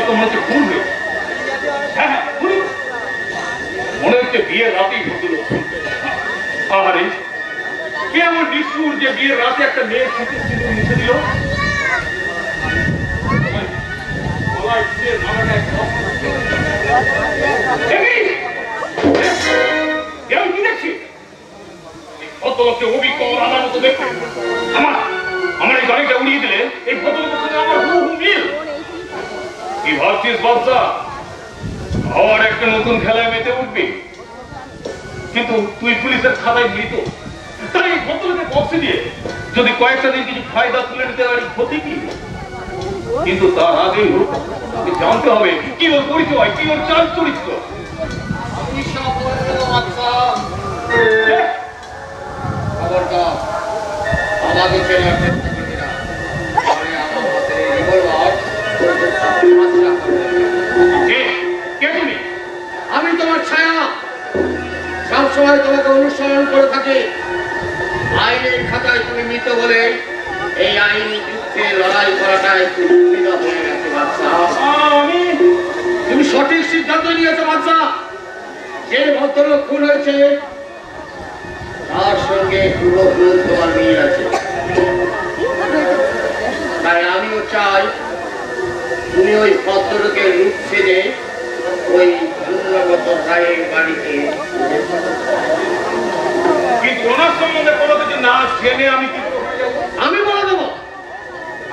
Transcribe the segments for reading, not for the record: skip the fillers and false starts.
মনে হচ্ছে খুন হয়েছে। হ্যাঁ হ্যাঁ, মনে হচ্ছে বিয়ের রাতেই ঘটল। আরে কে এমন নিষ্ঠুর যে বিয়ের রাতে একটা মেয়ের শীতের সিঁদুর মুছে দিল? কি দেখছি ভদ্রলোককে অভিজ্ঞ আমার মতো দেখতে, আমার এই গাড়িটা উড়িয়ে দিলে এই ভদ্রলোকের সঙ্গে আমার হুবহু মিল। কি ভাবছিস বাচ্চা, আবার একটা নতুন খেলায় মেতে উঠবি? কিন্তু তুই পুলিশের খাতায় মৃত, তাই এই ভদ্রলোকের বক্সে দিয়ে যদি কয়েকটা দিন কিছু ফায়দা তুলে নিতে পারি ক্ষতি কি? কিন্তু তার আগেই জানতে হবে কি ওর পরিচয়, কি ওর চাল চরিত্র। আমি তোমার ছায়া, সবসময় তোমাকে অনুসরণ করে থাকি। আইনের খাতায় তুমি মৃত বলে এই আইনি যুদ্ধে লড়াই করাটাই হয়ে গেছে বাচ্চা। তুমি সঠিক সিদ্ধান্ত নিয়েছো বাচ্চা। যে ভদ্রলোক খুন হয়েছে তার সঙ্গে পুরোপুরি তোমার মিল আছে, তাই আমিও চাই তুমি ওই ভদ্রলোকের রূপ ছেড়ে ওই পুণ্যগত ভাইয়ের বাড়িতে। কিন্তু ওনার সম্বন্ধে কোনো কিছু না জেনে আমি বলে দেবো।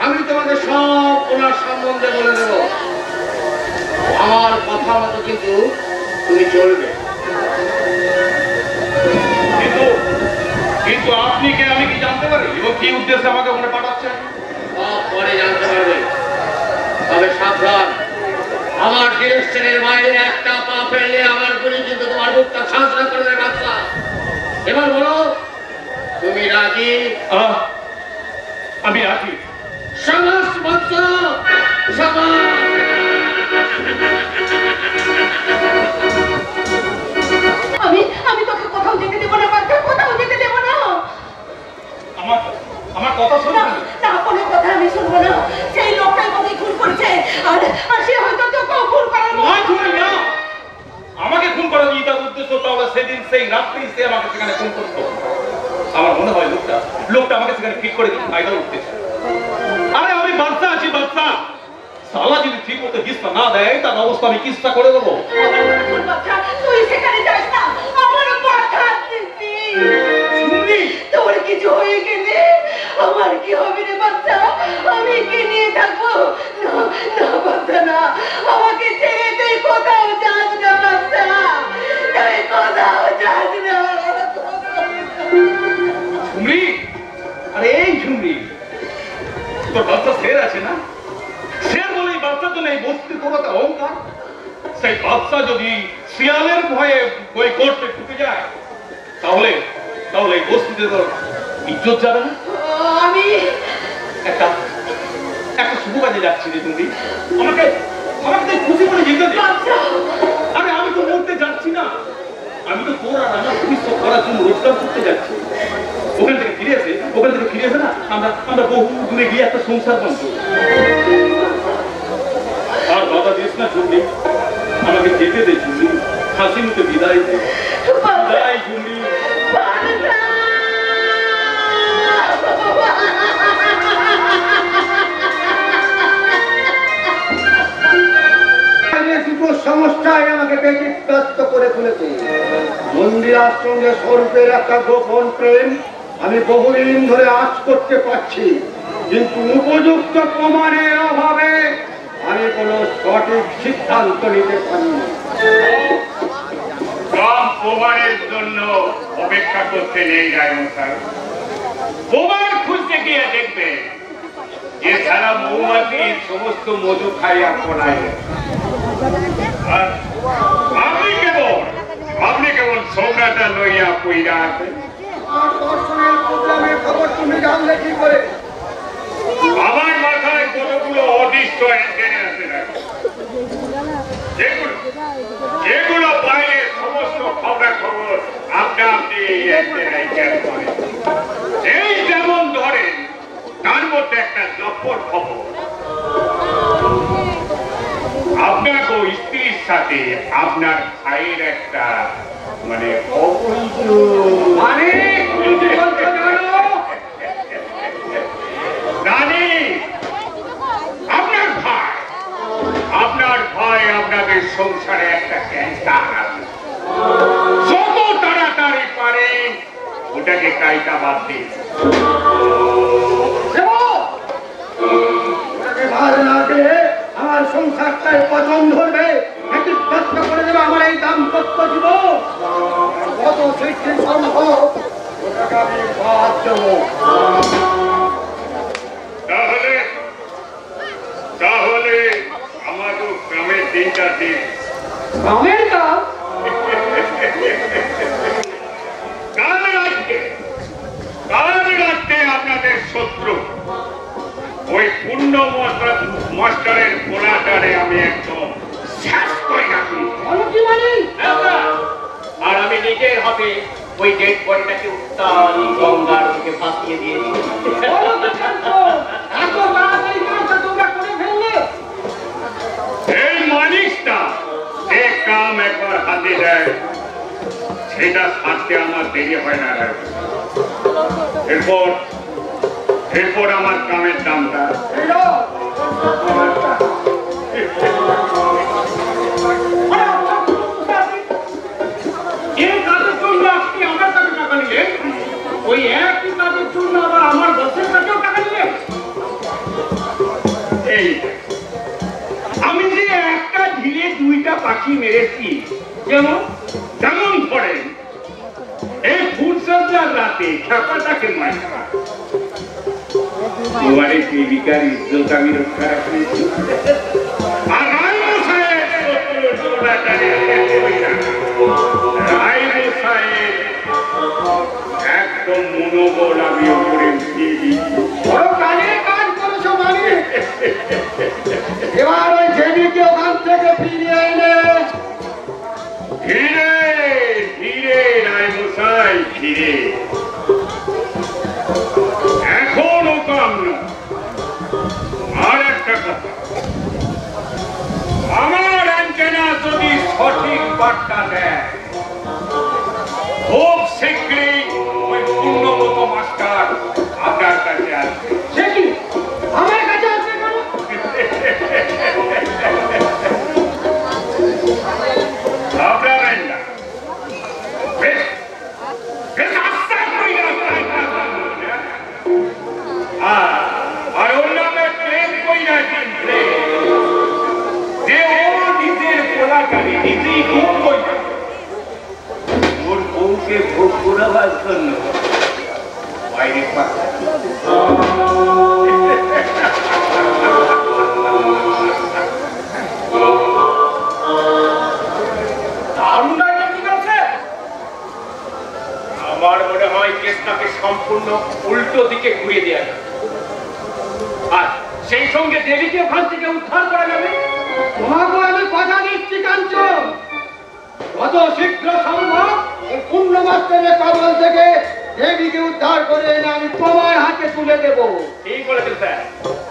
আমি তোমাকে সব ওনার সম্বন্ধে বলে দেব। আমার কথা মতো কিন্তু তুমি চলবে। কিন্তু আপনি কে, আমি কি জানতে পারি এবং কি উদ্দেশ্যে আমাকে ওখানে পাঠাচ্ছেন? সব পরে জানতে পারবে, তবে সাবধান। আমার ডিরেকশনের বাইরে একটা পা ফেললে আমার গুলি কিন্তু তোমার বুকটা ছাঁচড়া করে দেবে বাচ্চা। এবার বলো তুমি রাজি? আমি রাজি। সাবাস বাচ্চা, সাবাস। আমি তোকে কোথাও যেতে দেবো না বাচ্চা, কোথাও যেতে দেবো না। আমার কথা শোনো না, কোনো কথা আমি শুনবো না। সেই লোকটাই তোকে খুন করেছে, আর সে হয়তো তোকেও খুন করার না। আমাকে খুন করার কি তার উদ্দেশ্য? তাহলে সেদিন সেই রাত্রেই সে আমাকে সেখানে খুন করতো। আমার মনে হয় লোকটা আমাকে সেখানে ঠিক করে দিয়ে ফায়দা উঠতেছে। আরে আমি বাচ্চা আছি, বাচ্চা। সালা যদি ঠিক মতো হিস্সা না দেয় তার অবস্থা আমি কিস্তা করে দেবো। তুই সেখানে যাস না, আমার কথা তোর কিছু হয়ে গেলে আমার কি হবে রে বাচ্চা? আমি কি নিয়ে থাকবো? না বাচ্চা, না, আমাকে ছেড়ে তুই কোথাও যাস না বাচ্চা, তুই কোথাও যাস না। ঝুমরি, আরে এই ঝুমরি, তোর বাচ্চা শের আছে না? শের বলেই বাচ্চা তো নেই, বস্তির কোনো অহংকার। সেই বাচ্চা যদি শিয়ালের ভয়ে বই করতে ঢুকে যায় তাহলে এই বস্তিতে তোর ইজ্জত যাবে না। আমি একটা শুভ কাজে যাচ্ছি রে তুমি, আমাকে খুশি করে যেতে দে। আরে আমি তো মরতে যাচ্ছি না, আমি তো তোর আর আমার ভবিষ্যৎ করার জন্য রোজগার করতে যাচ্ছি। ওখান থেকে ফিরে এসে না আমরা বহু দূরে গিয়ে একটা সংসার বাঁধব। আর বাবা দিস না ঝুমরি, আমাকে যেতে দে ঝুমরি, হাসি মুখে বিদায় দে। বিদায় ঝুমরি। সমস্যায় আমাকে ব্যতিব্যস্ত করে তুলেছে। মন্দিরার সঙ্গে স্বরূপের একটা গোপন প্রেম আমি বহুদিন ধরে আঁচ করতে পারছি, কিন্তু উপযুক্ত প্রমাণের অভাবে আমি কোনো সঠিক সিদ্ধান্ত নিতে পারি না। প্রমাণের জন্য অপেক্ষা করতে নেই রায়মশাই। প্রমাণ খুঁজতে গিয়ে দেখবে যে সারা মৌমাছি সমস্ত মধু খাইয়া পড়ায়। আপনি কেবল সৌরাটা লইয়া পইরা আছেন। খবর তুমি জানলে কি করে? আমার মাথায় কতগুলো অদৃষ্ট অ্যান্টেনা আছে না, যেগুলো বাইরে সমস্ত খবর আপনি এই যেমন ধরেন তার মধ্যে একটা লক্ষ্য অপর খবর। আপনার স্ত্রীর সাথে আপনার ভাইয়ের একটা মানে রানী, আপনার ভাই আপনাদের সংসারে একটা ক্যান্সার, যত তাড়াতাড়ি পারেন ওটাকে কাইটা বাদ দিন। আমার সংসারটাই পছন্দ ধরবে, কষ্ট করে দেবে আমার এই দাম্পত্য জীবন, কত শীঘ্র সম্ভব ওটাকে আমি বাদ দেবো। তাহলে আমাদের গ্রামের দিনটা দিন। গ্রামের কাজ কাল রাত্রে আপনাদের শত্রু ওই পূর্ণ মাস্টারের গোলাটারে আমি একদম শেষ করে রাখি। আর আমি নিজের হাতে ওই ডেড বডিটাকে উত্তাল গঙ্গার দিকে ভাসিয়ে দিয়েছি। এই মালিশটা যে কাম একবার হাতে দেয় সেটা ছাড়তে আমার দেরি হয় না। এরপর আমার কামের দামটা এই কাজের জন্য আপনি আমার কাছে টাকা নিলেন, ওই একই কাজের জন্য আবার আমার বসের কাছেও টাকা নিলেন। এই আমি যে একটা ঢিলে দুইটা পাখি মেরেছি, যেমন ধরেন এই ফুটসজ্জার রাতে খেপাটাকে মারা তোমারে দেবিকার ইজ্জত আমি রক্ষা রাখছি। আর একদম মনোবল আমি ওপরে উঠিয়ে দিচ্ছি। কাজ করেছো মানে এবার ওই দেবীকে ওখান থেকে ফিরিয়ে এনে ধীরে ধীরে রায় মশাই ধীরে, এখনো কাম না। আর একটা কথা, আমার অ্যান্টেনা যদি সঠিক বার্তা দেয় খুব শীঘ্রই ওই পূর্ণমত মাস্টার আপনার কাছে আসবে। সে কি আমার কাছে আসবে কেন? ঘাবড়াবেন না, বেশ আস্তে করে আর ওর নামে প্রেম কইরা কিনলে যে ও নিজের পোলাকারী নিজেই খুব কইরা ওর বউকে ভোগ করাবার জন্য বাইরে আমার মনে হয় কেসটাকে সম্পূর্ণ উল্টো দিকে ঘুরিয়ে দেওয়া যাবে, আর সেই সঙ্গে দেবীকে ওখান থেকে উদ্ধার করা যাবে। তোমাকে আমি কথা দিচ্ছি কাঞ্চন, কত শীঘ্র সম্ভব এই পূর্ণ মাস্টারের কবল থেকে দেবীকে উদ্ধার করে এনে আমি তোমার হাতে তুলে দেব। ঠিক বলেছেন স্যার।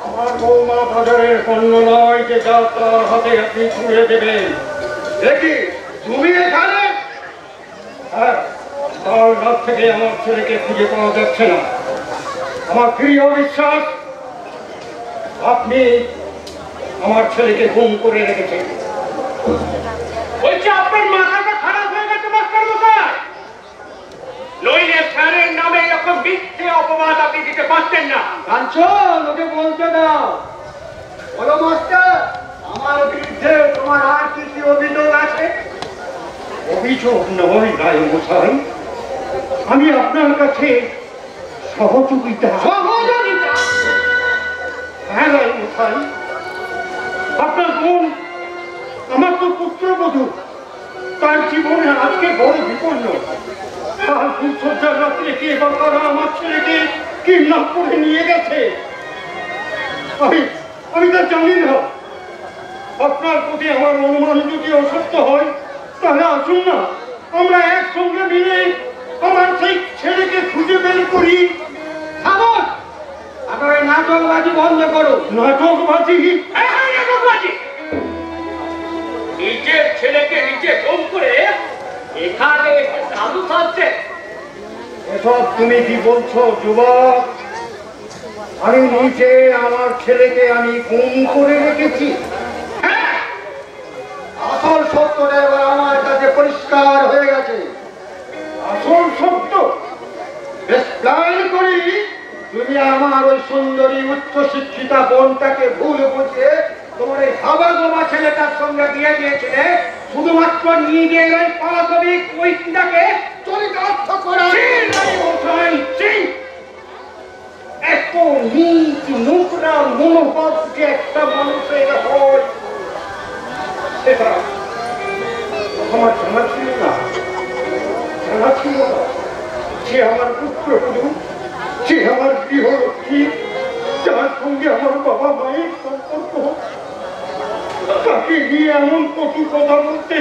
আমার বৌমা বাজারের পণ্য নয় যে যা তার হাতে আপনি তুলে দেবেন। দেখি তুমি এখানে? হ্যাঁ, কাল রাত থেকে আমার ছেলেকে খুঁজে পাওয়া যাচ্ছে না। আমার প্রিয় বিশ্বাস আপনি আমার ছেলেকে গুম করে রেখেছেন। বলছি আপনার মাথাটা খারাপ হয়ে গেছে মাস্টার মশাই, নইলে স্যারের নামে এরকম মিথ্যে অপবাদ আপনি দিতে পারতেন না। কাঞ্চন, ওকে বলতে দাও। বলো মাস্টার, আমার বিরুদ্ধে তোমার আর কি কি অভিযোগ আছে? অভিযোগ নয় রায় মশাই, আমি আপনার কাছে সহযোগিতা। হ্যাঁ রায় মশাই, আপনার বোন আমার তো পুত্রবধূ, তার জীবনে আজকে বড় বিপন্ন। কাল ফুলসজ্জার রাত্রে কে বা কারা আমার ছেলেকে কিডন্যাপ করে নিয়ে গেছে। আমি তা জানি না। আপনার প্রতি আমার অনুমান যদি অসত্য হয় তাহলে আসুন না আমরা একসঙ্গে মিলে আমার সেই ছেলেকে খুঁজে বের করি। আপনার নাটকবাজি বন্ধ করো। নাটকবাজি? নাটকবাজি! নিজের ছেলেকে নিজে ফোন করে এখানে এসে সাধু সাজছে। এসব তুমি কি বলছো যুবক? আমি নিজে আমার ছেলেকে আমি গুম করে রেখেছি। হ্যাঁ, আসল সত্যটা এবার আমার কাছে পরিষ্কার হয়ে গেছে। আসল সত্য? বেশ প্ল্যান করি তুমি আমার ওই সুন্দরী উচ্চ শিক্ষিতা বোনটাকে ভুল বুঝে তোমার এই হাবা গোবা ছেলেটার সঙ্গে বিয়ে দিয়েছিলে শুধুমাত্র নিজের ওই পারমাণবিক ঐক্যটাকে চরিতার্থ করা। এত নিচ নোংরা মনোভাব যে একটা মানুষের হয় সেটা আমার জানা ছিল না। জানা ছিল না সে আমার পুত্রবধূ, সে আমার গৃহরক্ষী, যার সঙ্গে আমার বাবা মায়ের সম্পর্ক, তাকে নিয়ে এমন কটু কথা বলতে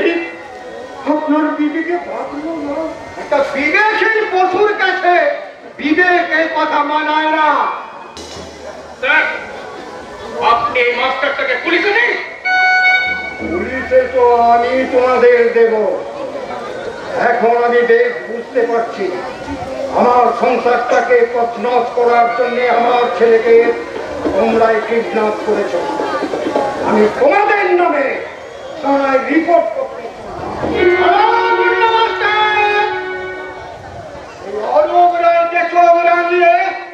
আপনার বিবেকে বাঁধল না? একটা বিবেকহীন পশুর কাছে বিবেকের কথা মানায় না। স্যার, আপনি এই মাস্টারটাকে পুলিশে নিন। পুলিশে তো আমি তোমাদের দেব। এখন আমি বেশ বুঝতে পারছি আমার সংসারটাকে তছনছ করার জন্য আমার ছেলেকে তোমরাই কিডন্যাপ করেছ। আমি তোমাদের নামে থানায় রিপোর্ট করতে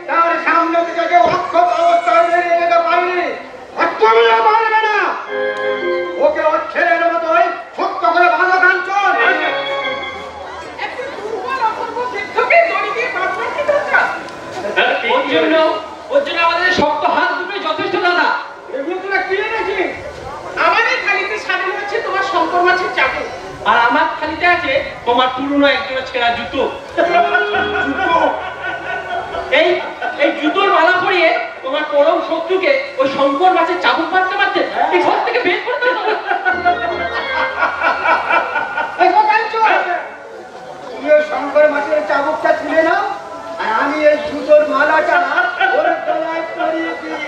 তার সামনে থেকে অক্ষত অবস্থায় বেরিয়ে যেতে পারিনি। পারবে না, ওকে ওর ছেলের মতোই ছোট্ট করে ভালো কাঞ্চন। ওর জন্য আমাদের শক্ত হাত দুটো যথেষ্ট দাদা। এগুলো তোরা কিনে এনেছিস? আমাদের থালিতে সাজানো হচ্ছে তোমার শঙ্কর মাছের চাটু, আর আমার থালিতে আছে তোমার পুরনো একজোড়া ছেঁড়া জুতো। এই এই জুতোর মালা পরিয়ে তোমার পরম শত্রুকে ওই শঙ্কর মাছের চাবুক মারতে মারতে এই ঘর থেকে বের করে দেবো। শঙ্কর মাছের চাবুকটা তুলে নাও, আর আমি এই জুতোর মালাটা ওর গলায় পরিয়ে দিই।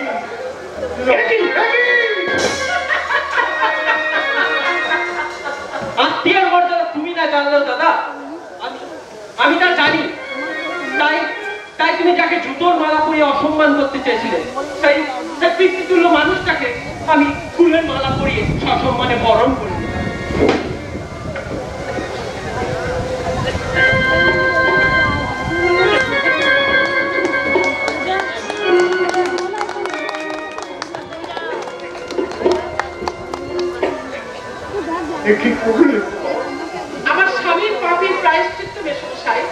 আত্মীয় মর্যাদা তুমি না জানলেও দাদা আমি তা জানি। তাই তাই তুমি যাকে জুতোর মালা পরিয়ে অসম্মান করতে চেয়েছিলে সেই পিতৃতুল্য মানুষটাকে আমি ফুলের মালা পরিয়ে সসম্মানে বরণ করি। আমার স্বামীর পাপের প্রায়শ্চিত্ত মেশাই,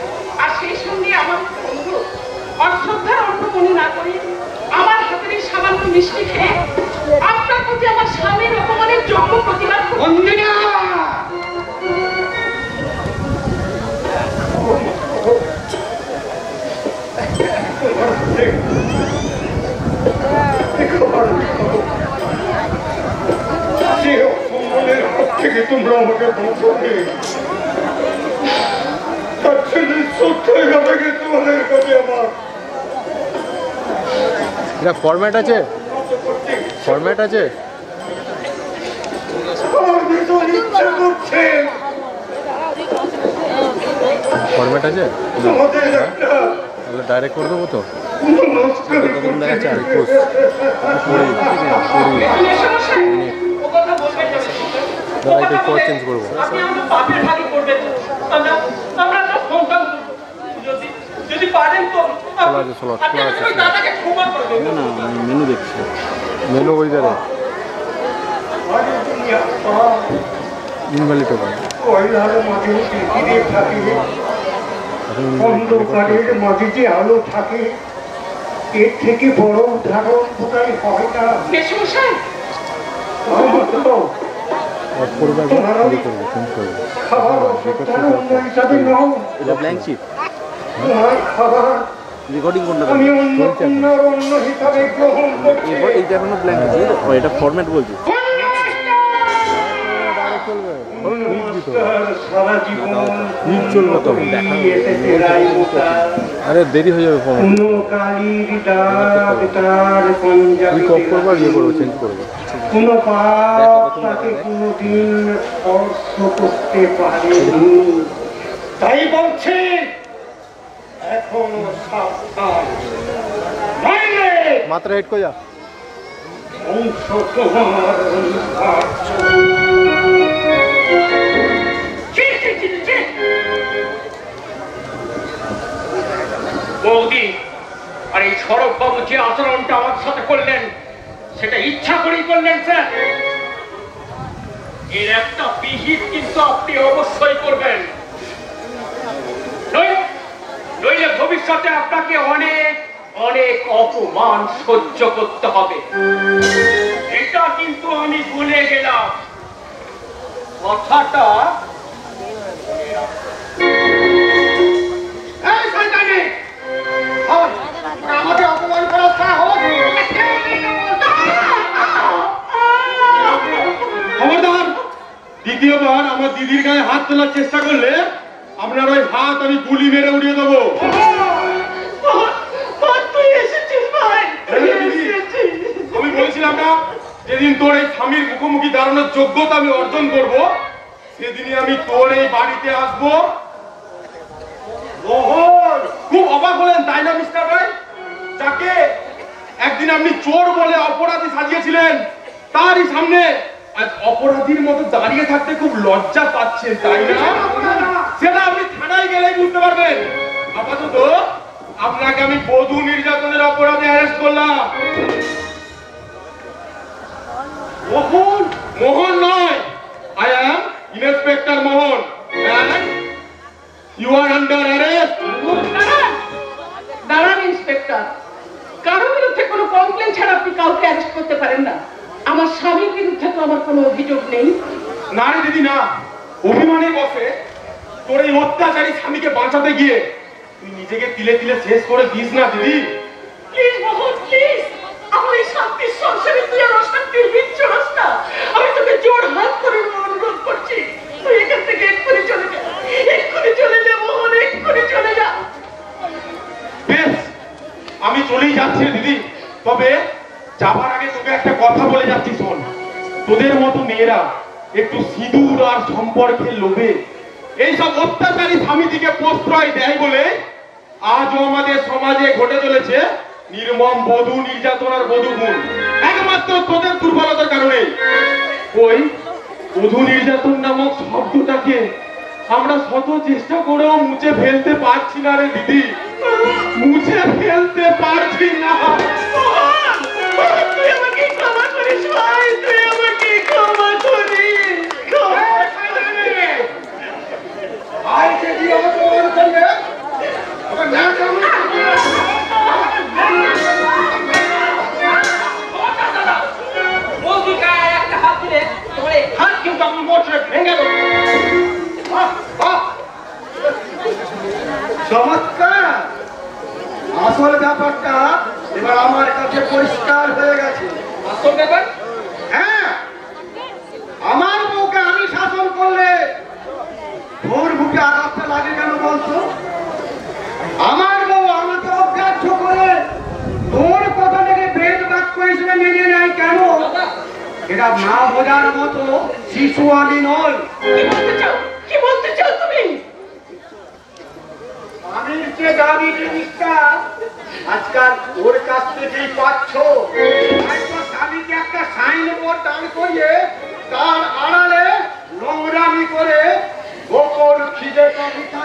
আর সেই সঙ্গে আমার বন্ধু অশ্রদ্ধার অন্নপণি না করে আমার হাতের এই সামান্য মিষ্টি খেয়ে আপনার প্রতি আমার স্বামীর অপমানের যোগ্য প্রতিবাদ থেকে তোমরা আমাকে বাঁচাবে, তার ছেলে সত্য হয়ে তোমাদের কাছে আমার এটা ফরম্যাট আছে, ফরম্যাট আছে। ফরম্যাট আছে তাহলে ডাইরেক্ট করে দেবো তো। কখন দেখাচ্ছে আর কোর্স দাদা একটু পর চেঞ্জ করবো। খোলা আছে, খোলা আছে। না না আমি মেনু দেখছি, মেনু ওই ধারে ইনভ্যালিড হবে। অন্ধকারের মাঝে যে আলো থাকে এর থেকে বড় উদাহরণ কোথায় হয় না। রেকর্ডিং কোনটা এইটা এখনো ব্ল্যাঙ্ক আছে, এটা ফরম্যাট বলছি। সারা জীবন আরে দেরি হয়ে যাবে ফোন কালীর ডাক তার পঞ্জাবি চেঞ্জ করবো কোনো পাপ তাকে কোনোদিন স্পর্শ করতে পারেনি। তাই বলছে এখনো সাবধান, নইলে মাত্রা হেড কই যা বংশ তোমার অনিবার্য। বৌদি আর এই সরব বাবু যে আচরণটা আমার সাথে করলেন সেটা ইচ্ছা করেই করলেন স্যার। এর একটা বিহিত কিন্তু আপনি অবশ্যই করবেন, নইলে ভবিষ্যতে আপনাকে অনেক অনেক অপমান সহ্য করতে হবে। এটা কিন্তু আমি ভুলে গেলাম কথাটা। আমাকে অপমান করার সাহস! খবরদার, দ্বিতীয়বার আমার দিদির গায়ে হাত তোলার চেষ্টা করলে আপনার ওই হাত আমি গুলি মেরে উড়িয়ে দেবো। আমি বলেছিলাম না, যেদিন তোর এই স্বামীর মুখোমুখি দাঁড়ানোর যোগ্যতা আমি অর্জন করব, সেদিনই আমি তোর এই বাড়িতে আসবো। মোহন, খুব অবাক হলেন তাই না মিস্টার রায়? যাকে একদিন আপনি চোর বলে অপরাধী সাজিয়েছিলেন, তারই সামনে আজ অপরাধীর মতো দাঁড়িয়ে থাকতে খুব লজ্জা পাচ্ছেন তাই না? সেটা আপনি থানায় গেলেই বুঝতে পারবেন। আপাতত আপনাকে আমি বধূ নির্যাতনের অপরাধে অ্যারেস্ট করলাম। মোহন? মোহন নয়, I am inspector Mohan and you are under arrest. দাঁড়ান ইন্সপেক্টর, কারোর বিরুদ্ধে কোনো কমপ্লেন ছাড়া আপনি কাউকে অ্যারেস্ট করতে পারেন না। আমার স্বামীর বিরুদ্ধে তো আমার কোনো অভিযোগ নেই। না রে দিদি না, অভিমানের বসে তোর এই অত্যাচারী স্বামীকে বাঁচাতে গিয়ে তুই নিজেকে তিলে তিলে শেষ করে দিস না দিদি। প্লিজ মোহন, প্লিজ, আমার এই শান্তির সংসারে তুই আর অশান্তির বীজ ছড়াস না। আমি তোকে জোর হাত করে অনুরোধ করছি, তুই এখান থেকে এক্ষুনি চলে যা, এক্ষুনি চলে যা মোহন, এক্ষুনি চলে যা। বেশ, আমি চলেই যাচ্ছি দিদি, তবে যাবার আগে তোকে একটা কথা বলে যাচ্ছি শোন। তোদের মতো মেয়েরা একটু সিঁদুর আর সম্পর্কের লোভে এইসব অত্যাচারী স্বামীদিকে প্রশ্রয় দেয় বলে আজও আমাদের সমাজে ঘটে চলেছে নির্মম বধূ নির্যাতন আর বধূ গুণ, একমাত্র তোদের দুর্বলতার কারণে। ওই বধূ নির্যাতন নামক শব্দটাকে আমরা শত চেষ্টা করেও মুছে ফেলতে পারছি না রে দিদি, মুছে ফেলতে পারছি না। তুই আমাকে ক্ষমা করিস ভাই, তুই আমাকে ক্ষমা করিস। আই যদি আমাকে মনে করবে আমার না কেমন বৌদি গায়ে একটা হাত দিলে তোমার এই হাত কিন্তু আমি মোটরে ভেঙে দেবো। চমৎকার! আসল ব্যাপারটা এবার আমার কাছে পরিষ্কার হয়ে গেছে। আসল ব্যাপার? হ্যাঁ, আমার বউকে আমি শাসন করলে ওর বুকে আঘাতটা লাগে কেন বলতো? আমার বউ আমাকে অগ্রাহ্য করে তোর কথাটাকে বেদ বাক্য হিসেবে মেনে নেয় কেন? এটা না বোঝার মতো শিশু আমি নয়। কি বলতে চাও? কি বলতে চাও তুমি? স্বামীর যে দাবি জিনিসটা আজকাল ওর কাছ থেকেই পাচ্ছ। স্বামীকে একটা সাইনবোর্ড দান করিয়ে তার আড়ালে নোংরামি করে গোপন খিদে কবিতা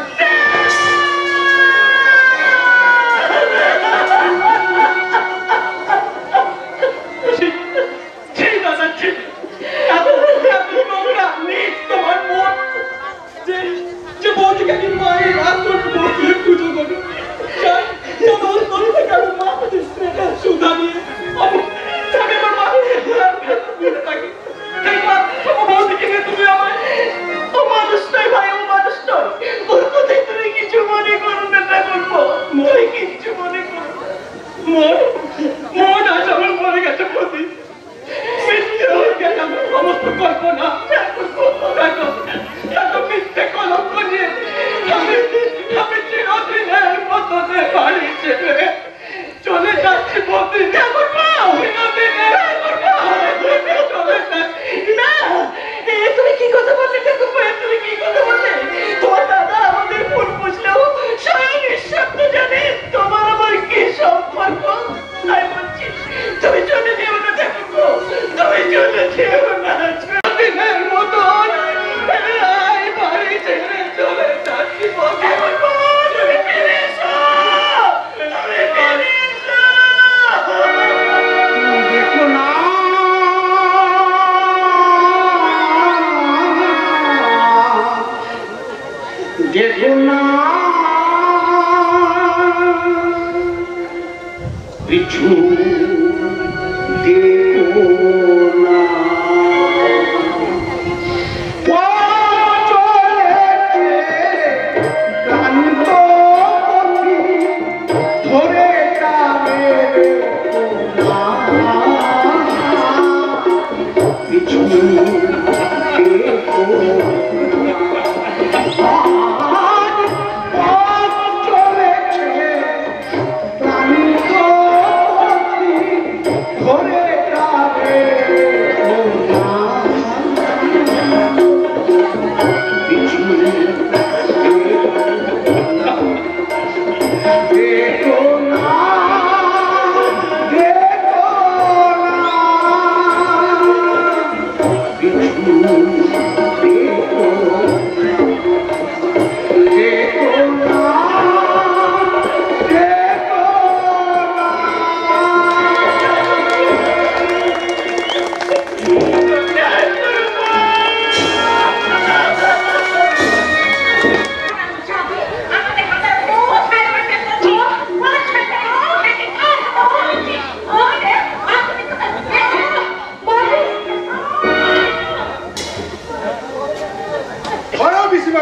সুধা নিয়ে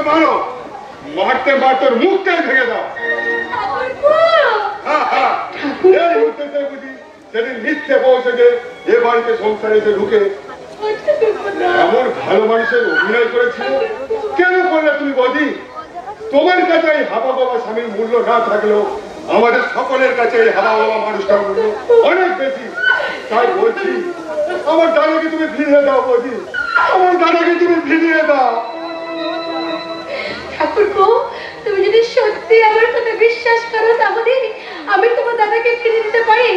মারো, মারতে মারতে ওর মুখটাই ভেঙে দাও। এই মুহূর্তে বুঝি সেদিন মিথ্যে পৌঁছেছে এ বাড়িতে সংসারে এসে ঢুকে এমন ভালো মানুষের অভিনয় করেছিল। কেন করলে তুমি বৌদি? তোমার কাছে এই হাবা বাবা স্বামীর মূল্য না থাকলেও আমাদের সকলের কাছে এই হাবা বাবা মানুষটার মূল্য অনেক বেশি। তাই বলছি আমার দাদাকে তুমি ফিরিয়ে দাও বৌদি, আমার দাদাকে তুমি ফিরিয়ে দাও। ঠাকুরপো, তুমি যদি সত্যি আমার কথা বিশ্বাস করো তাহলে আমি তোমার দাদাকে ফিরে দিতে পারি।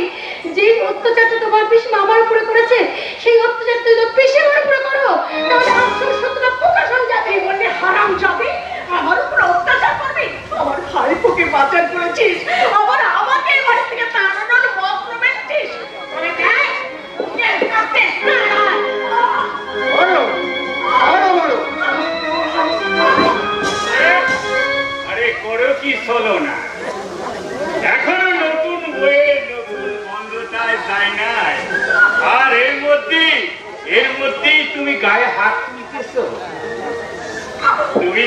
যে অত্যাচারটা তোমার পিসিমা আমার উপরে করেছে সেই অত্যাচারটা যদি পিসিমার উপরে করো তাহলে আসল সত্যটা প্রকাশ হয়ে যাবে। বললে হারাম যাবে আমার উপর অত্যাচার করবে? আমার ভাইপোকে বাঁচার করেছিস, আবার আমাকে এই বাড়ি থেকে তাড়ানোর মত প্রবেশিস। বলে দেখ আরে করো কি চলো না, এখনো নতুন বইয়ে নতুন বন্ধটায় যায় নাই। আর এর মধ্যেই তুমি গায়ে হাত নিতেছ। তুমি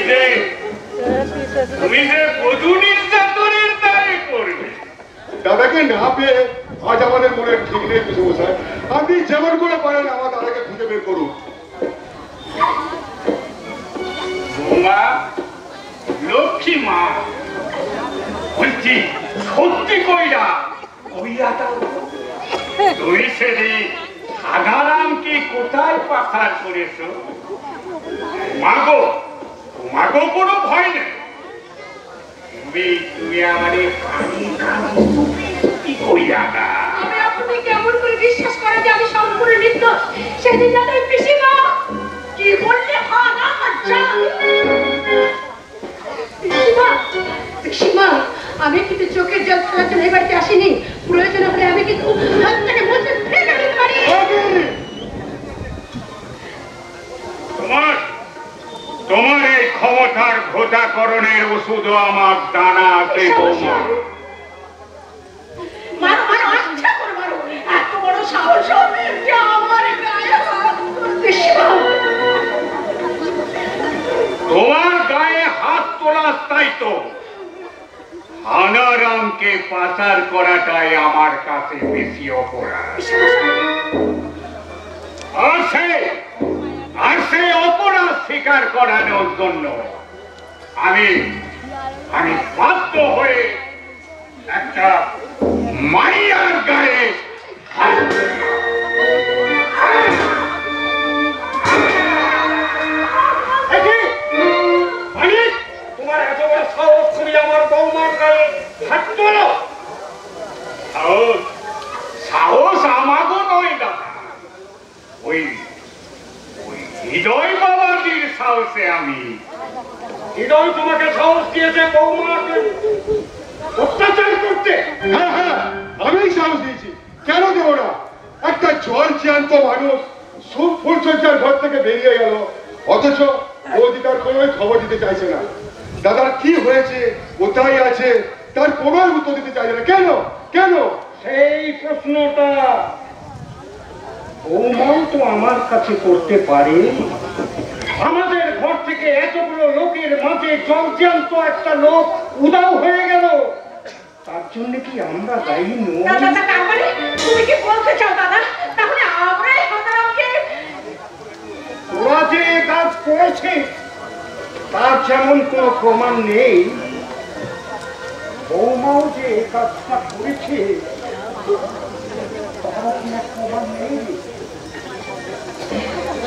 যে বধূ নির্যাতনের দায়ে করবে। দাদাকে না পেয়ে আজ আমাদের মনে ঠিক নেই কিছু বোঝায়। আপনি যেমন করে পারেন আমার দাদাকে খুঁজে বের করুন। বৌমা, লক্ষ্মী মা, বলছি সত্যি কইরা তুই সেদিন সাধারামকে কোথায় পাচার করেছ? মাগো কোনো ভয় নেই। তুমি আমারে কি কইয়া না? আমি আপনি কেমন করে বিশ্বাস করেন যে আমি সম্পূর্ণ নির্দোষ? সেদিন জানাই পিসিমা কি বললে হারাম পিসিমা, আমি কিন্তু চোখের জল ফেলার জন্য এই বাড়িতে আসিনি। প্রয়োজন হলে আমি কিন্তু তোমার এই ক্ষমতার ঘোষাকরণের ওষুধও আমার দানা আছে। এত বড় সাহস যে আমার গায়ে তোমার গায়ে হাত তোলা তাই তো হানারামকে পাচার করাটাই আমার কাছে বেশি অপরাধ। আর সেই অপরাধ স্বীকার করানোর জন্য আমি বাধ্য হয়ে একটা মাইয়ার গায়ে তোমার এত বড় সাহস, তুমি আমার বৌমার গায়ে হাত তোলো? সাহস আমাগো নয় দাদা, ওই হৃদয় বাবাজির সাহসে আমি। হৃদয় তোমাকে সাহস দিয়েছে বৌমাকে অত্যাচার করতে? হ্যাঁ, আমি সাহস দিয়েছি। কেন দেবো না? একটা জল জ্যান্ত মানুষ ফুলসজ্জার ঘর থেকে বেরিয়ে গেল, অথচ অধিকার কোনো খবর দিতে চাইছে না। দাদার কি হয়েছে, কোথায় আছে, তার কোনো উত্তর দিতে চাইছে না। কেন? সেই প্রশ্নটা বৌমাও তো আমার কাছে করতে পারে। আমাদের ঘর থেকে এতগুলো লোকের মাঝে জলজ্যান্ত একটা লোক উধাও হয়ে গেল, তার জন্য কি আমরা দায়ী নই? তুমি কি বলতে চাও দাদা? তাহলে আমরাই হারামকে তোরা যে কাজ করেছে তার যেমন কোনো প্রমাণ নেই, বৌমাও যে কাজটা করেছে তারও কোনো প্রমাণ নেই।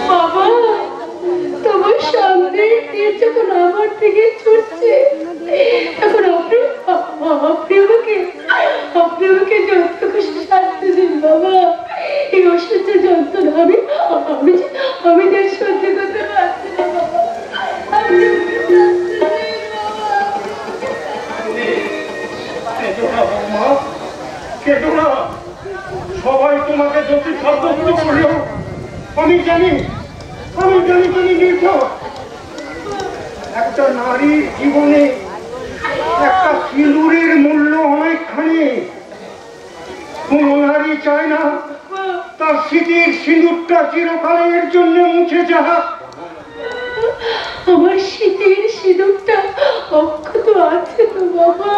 বাবা, তোমার সামনে যখন আমার থেকে ছুটছে তখন আপনি আমাকে যতটুকু শাস্তি দিন বাবা। এই অসহ্য যন্ত্রণা আমি যে সহ্য করতে পারছি না বাবা। সবাই তোমাকে দোষী সাব্যস্ত করলেও আমি জানি তুমি নির্দোষ। একটা নারীর জীবনে একটা সিঁদুরের মূল্য অনেকখানি। কোন নারী চায় না তার স্মৃতির সিঁদুরটা চিরকালের জন্য মুছে যাক। আমার শীতের সিঁদুরটা অক্ষত আছে তো বাবা?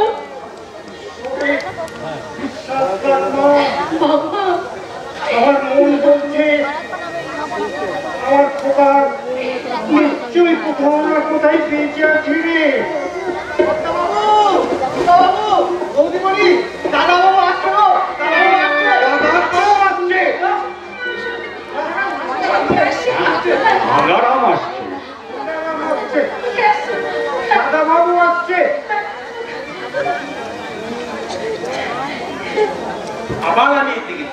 বাবা, আমার মন বলছে আমার খোকা নিশ্চয়ই কোথাও না কোথায় বেঁচে আছে রে। বৌদিমণি, দাদা বাবু আসছে, আগারাম আসছে। দাদা বাবু আসছে। আবার আমি এদিকে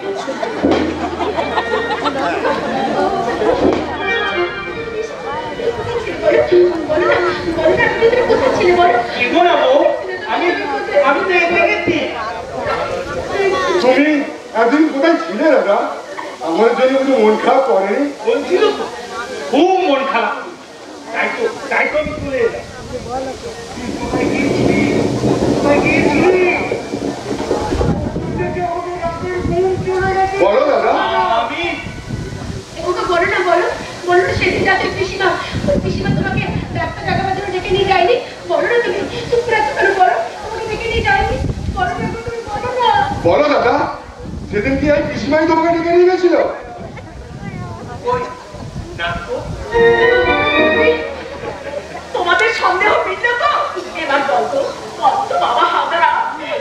তুমি এতদিন কোথায় ছিলে দাদা? আমার জন্য কোনো মন খারাপ করেনি? বলছিল তো খুব মন খারাপ, তাই তো আমি চলে এলাম। বলো দাদা। আমি ওকে বলো না, বলো বলো না, সেদিন রাতে পিসিমা তোমাকে একটা জায়গা বাজারে ডেকে নিয়ে যায়নি? বলো না, তুমি চুপ করে আছো কেন? বলো, তোমাকে ডেকে নিয়ে যায়নি? বলো না, তুমি বলো না। বলো দাদা, সেদিন কি এই পিসিমাই তোমাকে ডেকে নিয়ে গেছিল? তোমাদের সন্দেহ মিটলো তো? এবার বলতো কত বাবা হাজারা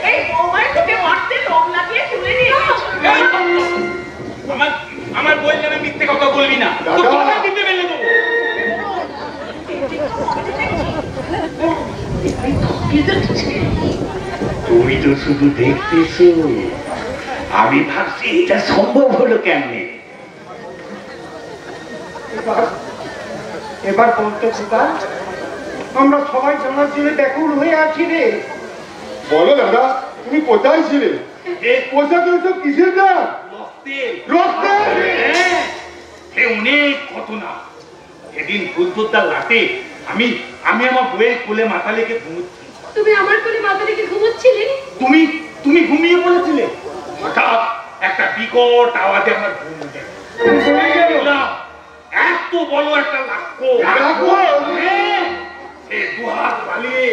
এই বৌমায় তোকে মারতে রং লাগিয়ে তুলে নিয়ে আমার বই যেন মিথ্যে কথা বলবি না, দিতে পেলে দেবো। তুমি তো শুধু দেখতেছো, আমি ভাবছি এটা সম্ভব হলো কেমনে। এবার বলতে খোকা, আমরা সবাই জানার জন্য ব্যাকুল হয়ে আছি রে। বলো দাদা, তুমি কোথায় ছিলে? পোশাক এসব কিসের দাম? রক্তে সে অনেক ঘটনা। সেদিন ফুলতুদ্দার রাতে আমি আমার বইয়ের কোলে মাথা লেগে ঘুমোচ্ছি। তুমি আমার কোলে মাথা রেখে ঘুমোচ্ছিলে? তুমি ঘুমিয়ে পড়েছিলে। হঠাৎ একটা বিকট আওয়াজে আমার ঘুম উঠে গেল। এত বড় একটা লাক্কো, সে দুহাত পালিয়ে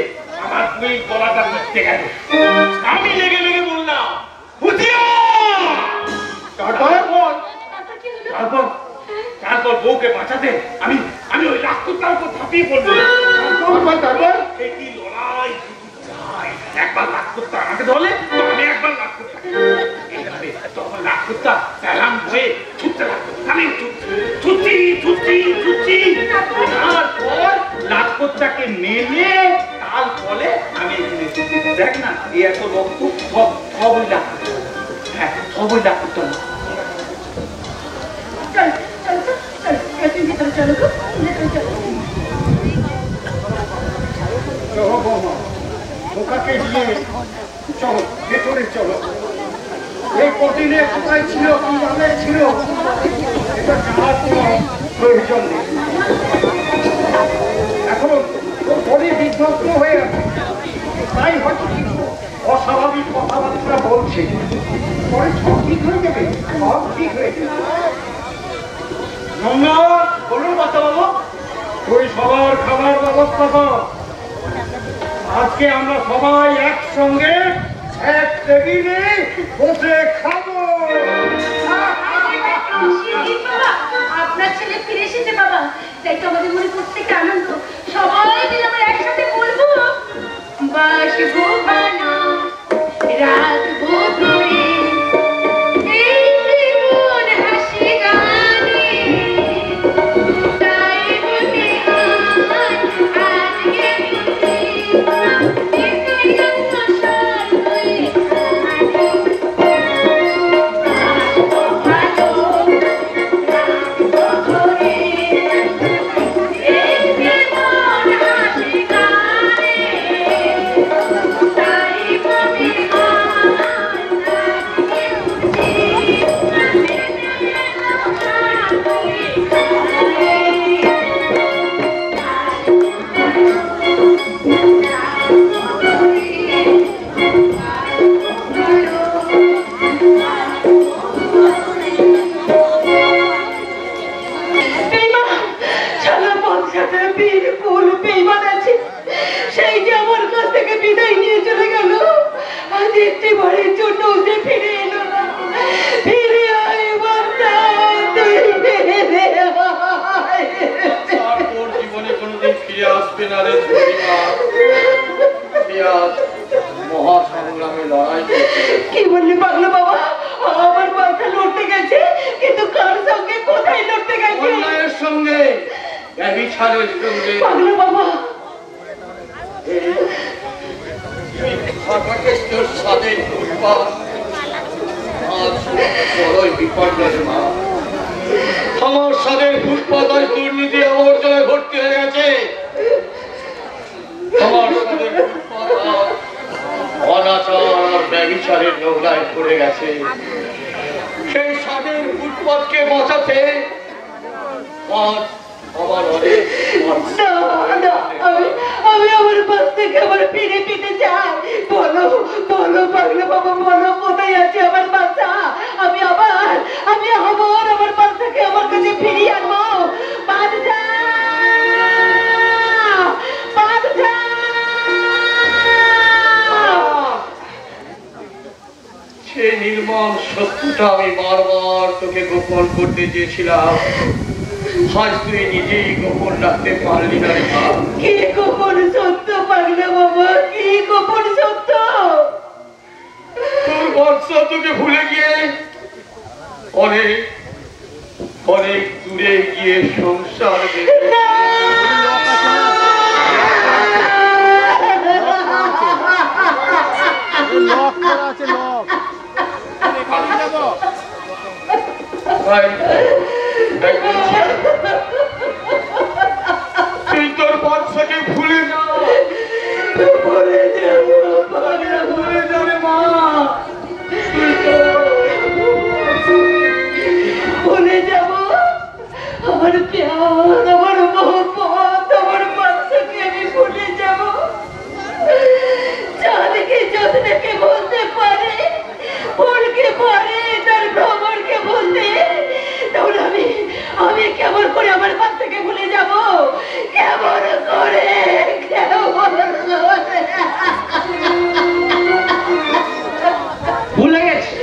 আমার বইয়ের গলাটা ধরতে গেল। আমি লেগে বললাম, তারপর বউকে বাঁচাতে আমি ওই লাক্কুটার উপর ঝাঁপিয়ে পড়লাম। তারপর সে কি লড়াই, একবার লাক্কুটা আমাকে ধরলে তো আমি একবার লাক্কুটা, তখন লাক্কুটা প্যালাম হয়ে ছুটতে লাগলো। আমি ছুটছি। তারপর লাক্কুটাকে নেমে তার ফলে আমি এখানে দেখ না, এই এত রক্ত সব ওই লাক্কুটা। হ্যাঁ, সব ওই লাক্কুটা। খোকাকে নিয়ে চলো, ভেতরে চলো। এই কদিনে কোথায় ছিল, কি নামে ছিল, এটা জানার কোনো প্রয়োজন নেই। এখনো শরীর বিধ্বস্ত হয়ে আছে, তাই হয়তো কিছু অস্বাভাবিক কথাবার্তা বলছে। পরে সব ঠিক হয়ে যাবে, সব ঠিক হয়ে যাবে। বলুন বাচ্চা বাবু, তুই সবার খাবার ব্যবস্থা কর। আজকে আমরা সবাই একসঙ্গে এক টেবিলে বসে খাবো। আপনার ছেলে ফিরে এসেছে বাবা, তাই তো আমাদের মনে প্রত্যেকটা আনন্দ। সবাই মিলে আমরা একসাথে বলবো, বাসবো ভালো, রাখবো ধরে, এই জীবন হাসি গানে, তাই বলে আজকে ভালো এবারের জন্য সে ফিরে এলো না। ফিরে আয় বাচ্চা, তুই ফিরে আয়। তোর জীবনে কোনোদিন ফিরে আসবে না রে বুড়িমা। মহাসংগ্রামে লড়াই কি বললি পাগলা বাবা? আমার বাচ্চা লড়তে গেছে, কিন্তু কার সঙ্গে, কোথায় লড়তে গেছে? অন্যায়ের সঙ্গে, ব্যভিচারের সঙ্গে। পাগলা বাবা, তোর স্বাদের উৎপাদ আজ বড়ই বিপর্যয় মা। আমার স্বাদের ফুটপাত আর দুর্নীতি আবর্জনায় ভর্তি হয়ে গেছে। আমার স্বাদের ফুটপাত অনাচার আর ব্যভিচারের নোংরায় পড়ে গেছে। সেই স্বাদের ফুটপাতকে বাঁচাতে আজ আমার অনেক আমি আমার বাস থেকে আবার ফিরে পেতে চাই। বলো বলো পাগলা বাবা, বলো কোথায় আছে আমার বাচ্চা? আমি আবার আমার বাচ্চাকে আমার কাছে ফিরিয়ে আনবো। বাচ্চা, বাচ্চা। সেই নির্মম সত্যটা আমি বারবার তোকে গোপন করতে চেয়েছিলাম। আজ তুই নিজেই গোপন রাখতে পারলি না রে মা। কি গোপন সত্য পাগলা বাবা, কি গোপন সত্য? তোর বৎস তোকে ভুলে গিয়ে অনেক অনেক দূরে গিয়ে সংসার তুই তোর বাচ্চাকে ভুলে যা। ভুলে যাবো, ভুলে যাবে মা। ভুলে যাবো আমার প্যার, আমার মোহব্বত, আমার বাচ্চাকে আমি ভুলে যাবো। চাঁদকে যত্নকে বলতে পারে, ফুলকে পারে তার ভ্রমণকে বলতে, তাহলে আমি কেমন করে আমার বাচ্চাকে ভুলে যাবো? কেমন করে, ভুলে গেছি,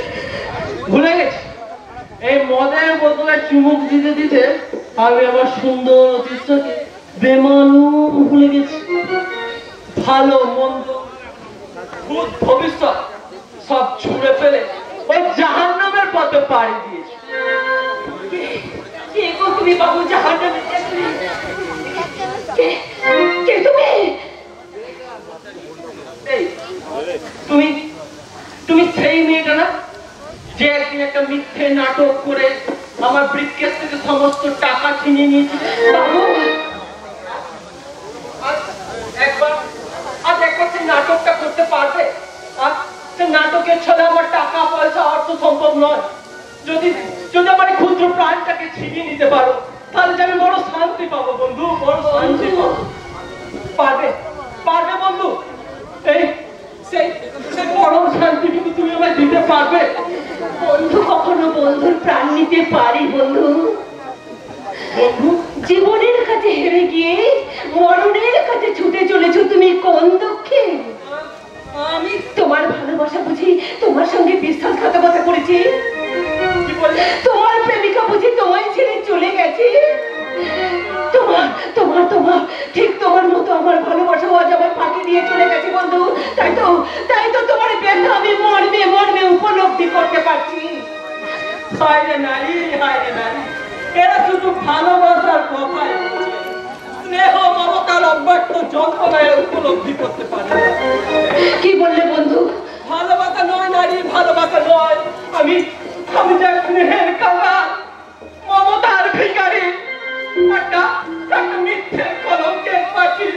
ভুলে গেছি। এই মদের বোতলে চুমুক দিতে দিতে আমি আমার সুন্দর অতীতটাকে বেমালুম ভুলে গেছি। ভালো মন্দ ভূত ভবিষ্যৎ সব ছুঁড়ে ফেলে ওই জাহান্নামের পথে পাড়ি দিয়েছি। কে গো তুমি বাবু? জাহান্নামে কে তুমি? তুমি তুমি সেই মেয়েটা না যে একদিন একটা মিথ্যে নাটক করে আমার ব্রিফকেস থেকে সমস্ত টাকা ছিনিয়ে নিয়েছিল? বাবু, একবার সেই নাটকটা করতে পারবে? আর সে নাটকের ছলে আমার টাকা পয়সা অর্থ সম্ভব নয়। যদি যদি আমার ক্ষুদ্র প্রাণটাকে ছিনিয়ে নিতে পারো, তাহলে আমি বড় শান্তি পাবো বন্ধু, বড় শান্তি পাবো। পারবে পারবে বন্ধু? এই সেই পরম শান্তিটুকু তুমি আমায় দিতে পারবে? বন্ধু কখনো বন্ধুর প্রাণ নিতে পারি বন্ধু? বন্ধু, জীবনের কাছে হেরে গিয়ে মরণের কাছে ছুটে চলেছো তুমি কোন দুঃখে? আমি তোমার ভালোবাসা বুঝি তোমার সঙ্গে বিশ্বাসঘাতকতা করেছি? কি বললে? তোমার প্রেমিকা বুঝি তোমায় ছেড়ে চলে গেছে? তোমার তোমার তোমার ঠিক তোমার মতো আমার ভালোবাসা আজ আমার ফাঁকি দিয়ে চলে গেছে বন্ধু। তাই তো তোমার ব্যথা আমি মর্মে মর্মে উপলব্ধি করতে পারছি। হায় রে নারী, হায় রে নারী, এরা শুধু ভালোবাসার কথাই বলছে, স্নেহ মমতার অব্যক্ত যন্ত্রণায় উপলব্ধি করতে পারে না। কি বললে বন্ধু? ভালোবাসা নয় নারী, ভালোবাসা নয়। আমি যে স্নেহের কাঙাল, মমতার ভিখারি, একটা মিথ্যে কলঙ্কের পাখি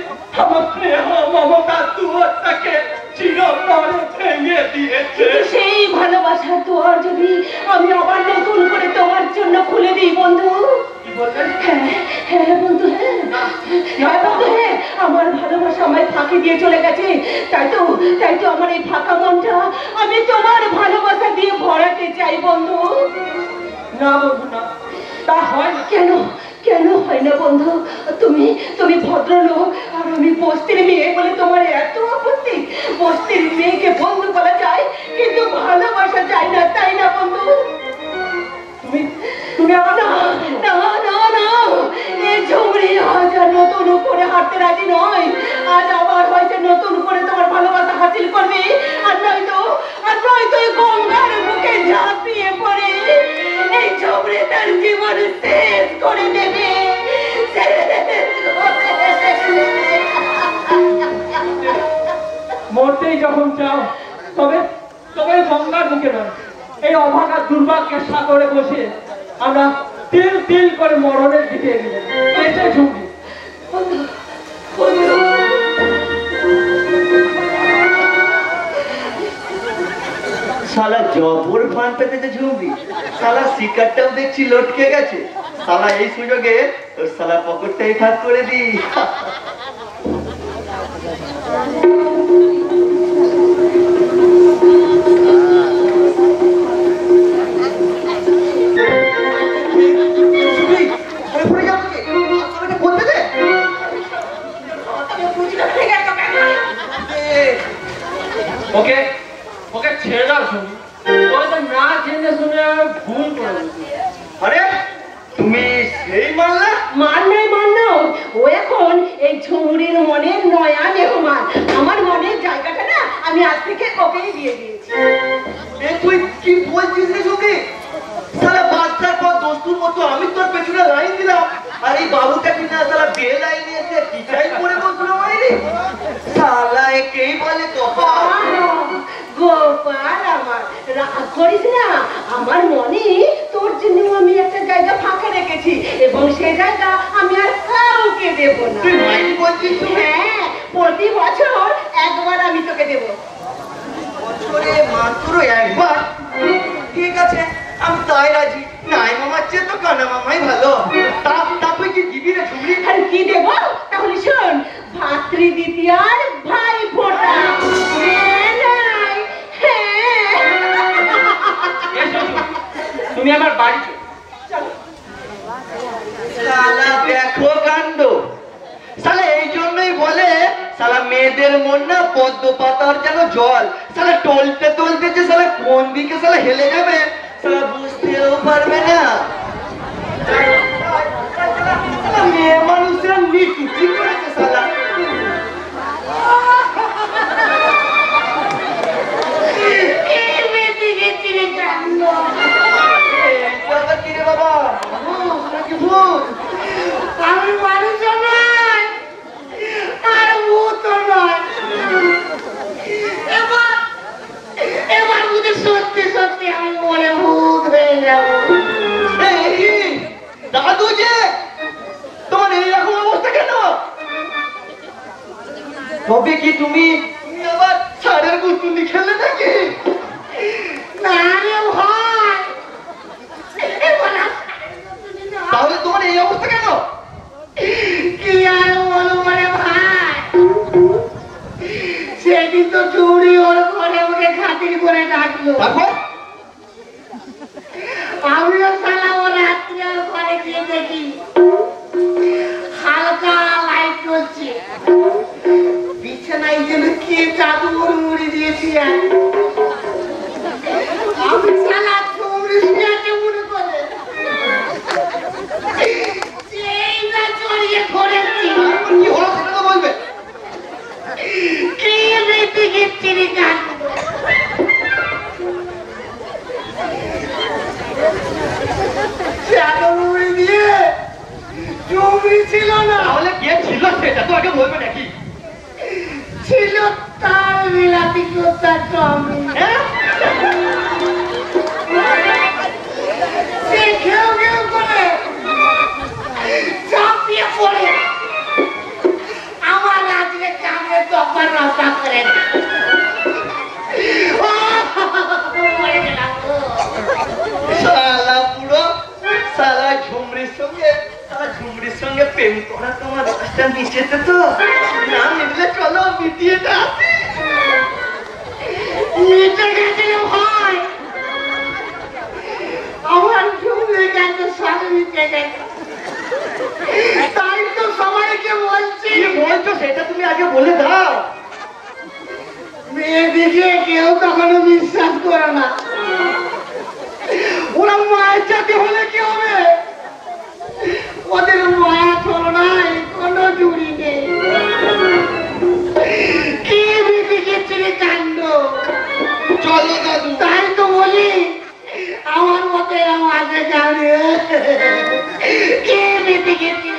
আমার স্নেহ মমতার দুয়ারটাকে চিরতরে ভেঙে দিয়েছে। সেই ভালোবাসার দুয়ার যদি আমি আবার নতুন করে তোমার জন্য খুলে দিই বন্ধু? কি বললেন? হ্যাঁ বন্ধু, হ্যাঁ বন্ধু, হ্যাঁ। আমার ভালোবাসা আমায় ফাঁকি দিয়ে চলে গেছে। তাই তো আমার এই ফাঁকা মনটা আমি তোমার ভালোবাসা দিয়ে ভরাতে চাই বন্ধু। না বন্ধু, না, তা হয় না। কেন কেন হয় না বন্ধু? তুমি ভদ্রলোক আর আমি বস্তির মেয়ে বলে তোমার এত আপত্তি? বস্তির মেয়েকে বন্ধু বলা যায় কিন্তু ভালোবাসা চাই না, তাই না বন্ধু? তুমি আমার না না না না, এই ঝুমরি আজ আর নতুন করে হাঁটতে রাজি নয়। আজ আবার হয়তো নতুন করে তোমার ভালোবাসা হাসিল করবে, আর নয়তো এই গঙ্গার বুকে ঝাঁপিয়ে পড়ে এই ঝুমরি তার জীবন শেষ করে দেবে। মরতেই যখন চাও তবে গঙ্গার বুকে নয়, এই অভাগা দুর্ভাগ্যের সাগরে বসে আমরা তিল তিল করে মরণের দিকে এগিয়ে এসে ঝুঁকি। শালা জবর ফান পেতেছে ঝুমরি, শালা শিকারটাও দেখছি লটকে গেছে। শালা এই সুযোগে ওর শালা পকেটটাই ফাঁক করে দি। ওকে ছেড়ে দাও শুনি, ওই তো না জেনে শুনে ভুল করে। আরে তুমি সেই মানলা? মান না, ও এখন এই ঝুমরির মনের নয়া মেহমান। আমার মনের জায়গাটা না আমি আজ থেকে ওকেই দিয়ে দিয়েছি। তুই কি বলছিস রে ঝুঁকি? শালা বাচ্চার পর দোস্তুর মতো আমি তোর পেছনে লাইন দিলাম, আর এই বাবুটা কিনা শালা বে লাইনে এসে টিচাই করে বসলো মাইরি। শালা একেই বলে কপাল। গোপাল আমার, রাগ করিস না। আমার মনে তোর জন্য আমি একটা জায়গা ফাঁকা রেখেছি, এবং সেই জায়গা আমি আর কাউকে দেবো না। তুই মাইরি বলছিস? হ্যাঁ, প্রতি বছর একবার আমি তোকে দেবো। বছরে মাত্র একবার? ঠিক আছে, আমি তাই রাজি। নাই মামার চেয়ে তো কানা মামাই ভালো। তা তুই কি দিবি রে ঝুমরি? আর কি দেবো? তাহলে শোন, ভাতৃ দ্বিতীয়ার ভাই ফোঁটা। তুমি আমার বাড়ি চলো। শালা দেখো কাণ্ড। শালা এই জন্যই বলে শালা মেয়েদের মন না পদ্ম পাতার যেন জল। শালা টলতে টলতে যে শালা কোন দিকে শালা হেলে যাবে শালা বুঝতেও পারবে না। মেয়ে মানুষরা নিচুচি করেছে শালা। বাবা আমি মানুষ নয়, আর ভূত নয়। এবার বুঝে সত্যি সত্যি আমি মনে ভূত হয়ে যাবো। দাদু যে তোমার এইরকম অবস্থা কেন? তবে কি তুমি আবার ছাড়ের গুতুলি খেলে নাকি? না রে ভাই, তাহলে তোমার এই অবস্থা কেন? কি আর বলবো রে ভাই, সেদিন তো চুরি ওর ঘরে ওকে খাতির করে ডাকলো। তারপর আমিও সালা ও রাত্রে ওর ঘরে গিয়ে দেখি হালকা লাইট জ্বলছে। বিছানায় যেন কে জাদু মুড়ি দিয়েছি। আমি সালা চুরি শুনেছে মনে করে সেই না চড়িয়ে ধরেছি। কি হলো সেটা তো বলবে। কি রীতি গিচ্ছিরি গান মুড়ি দিয়ে চুরি ছিল না। তাহলে কে ছিল সেটা তো আগে বলবে নাকি? ছিল তার বিলাতি কোথার টমি। সে ঘেউ ঘেউ করে চাপিয়ে পড়ে আমার রাত্রে কামড়ে দফার রাস্তা করে মরে গেলাম। শালা পুরো শালা ঝুমরির সঙ্গে প্রেম করা তোমার রাস্তা মিশেছে তো না মিললে চলো মিটিয়েটা আসি। মিটে গেছে ভাই, আমার ঝুমরি গেছে সব মিটে গেছে। তাই তো সবাইকে বলছি। কি বলছো সেটা তুমি আগে বলে দাও। মেয়ে এদিকে কেউ কখনো বিশ্বাস করে না। ওরা মায়ের জাতি হলে কি হবে? ওদের মায়া ছলনায় কোনো জুড়ি নেই। কি বিচিত্র কাণ্ড! চলো দাদু, তাই তো বলি আমার মতে মাঝে গাড়ি কি বিচিত্র